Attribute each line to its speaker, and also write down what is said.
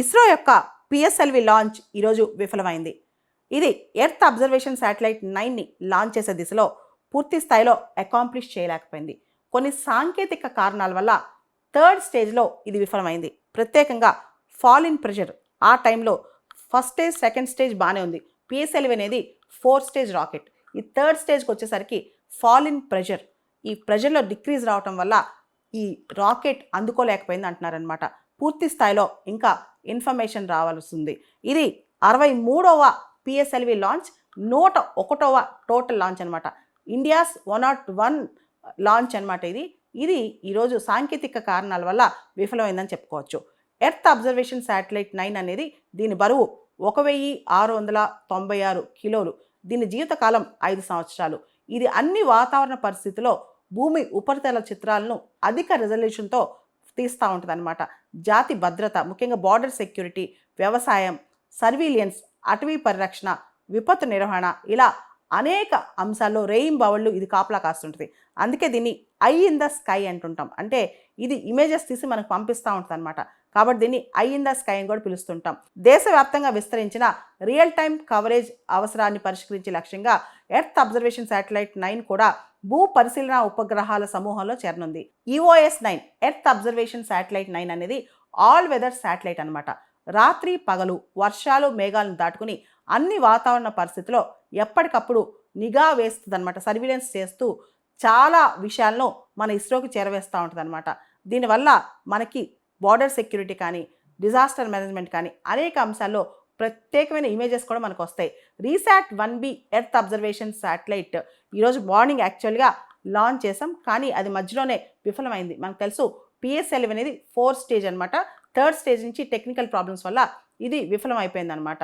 Speaker 1: ఇస్రో యొక్క PSLV launch ఈరోజు విఫలమైంది. ఇది ఎర్త్ అబ్జర్వేషన్ శాటిలైట్ 9ని లాంచ్ చేసే దిశలో పూర్తి స్థాయిలో అకాంప్లిష్ చేయలేకపోయింది. కొన్ని సాంకేతిక కారణాల వల్ల థర్డ్ స్టేజ్లో ఇది విఫలమైంది. ప్రత్యేకంగా ఫాల్ ఇన్ ప్రెషర్ ఆ టైంలో ఫస్ట్ స్టేజ్ సెకండ్ స్టేజ్ బాగానే ఉంది. పిఎస్ఎల్వి అనేది 4 స్టేజ్ రాకెట్. ఈ థర్డ్ స్టేజ్కి వచ్చేసరికి ఫాల్ ఇన్ ప్రెషర్, ఈ ప్రెషర్లో డిక్రీజ్ రావటం వల్ల ఈ రాకెట్ అందుకోలేకపోయింది అంటున్నారనమాట. పూర్తి స్థాయిలో ఇంకా ఇన్ఫర్మేషన్ రావాల్సి ఉంది. ఇది 63వ పిఎస్ఎల్వి లాంచ్, 101వ టోటల్ లాంచ్ అనమాట. ఇండియాస్ 101 లాంచ్ అనమాట. ఇది ఈరోజు సాంకేతిక కారణాల వల్ల విఫలమైందని చెప్పుకోవచ్చు. ఎర్త్ అబ్జర్వేషన్ శాటిలైట్ 9 అనేది దీని బరువు 1696 కిలోలు. దీని జీవితకాలం 5 సంవత్సరాలు. ఇది అన్ని వాతావరణ పరిస్థితుల్లో భూమి ఉపరితల చిత్రాలను అధిక రెజల్యూషన్తో తీస్తూ ఉంటుంది అనమాట. జాతి భద్రత, ముఖ్యంగా బార్డర్ సెక్యూరిటీ, వ్యవసాయం, సర్వీలియన్స్, అటవీ పరిరక్షణ, విపత్తు నిర్వహణ, ఇలా అనేక అంశాల్లో రెయిన్బౌళ్ళు ఇది కాపలా కాస్తుంటుంది. అందుకే దీన్ని ఐ ఇన్ ద స్కై అంటుంటాం. అంటే ఇది ఇమేజెస్ తీసి మనకు పంపిస్తూ ఉంటుంది అనమాట. కాబట్టి దీన్ని ఐ ఇన్ ద స్కై అని కూడా పిలుస్తుంటాం. దేశవ్యాప్తంగా విస్తరించిన రియల్ టైమ్ కవరేజ్ అవసరాన్ని పరిష్కరించే లక్ష్యంగా ఎర్త్ అబ్జర్వేషన్ శాటిలైట్ 9 కూడా భూ పరిశీలన ఉపగ్రహాల సమూహంలో చేరనుంది. EOS-9 ఎర్త్ అబ్జర్వేషన్ శాటిలైట్ 9 అనేది ఆల్ వెదర్ శాటిలైట్ అనమాట. రాత్రి పగలు, వర్షాలు, మేఘాలను దాటుకుని అన్ని వాతావరణ పరిస్థితుల్లో ఎప్పటికప్పుడు నిఘా వేస్తుంది అనమాట. సర్వీలెన్స్ చేస్తూ చాలా విషయాలను మన ఇస్రోకి చేరవేస్తూ ఉంటుంది అనమాట. దీనివల్ల మనకి బార్డర్ సెక్యూరిటీ కానీ, డిజాస్టర్ మేనేజ్మెంట్ కానీ అనేక అంశాల్లో ప్రత్యేకమైన ఇమేజెస్ కూడా మనకు వస్తాయి. RISAT 1B earth observation satellite ఈరోజు మార్నింగ్ యాక్చువల్గా లాంచ్ చేసాం, కానీ అది మధ్యలోనే విఫలమైంది. మనకు తెలుసు పిఎస్ఎల్వి అనేది 4 స్టేజ్ అనమాట. థర్డ్ స్టేజ్ నుంచి టెక్నికల్ ప్రాబ్లమ్స్ వల్ల ఇది విఫలం అయిపోయింది అనమాట.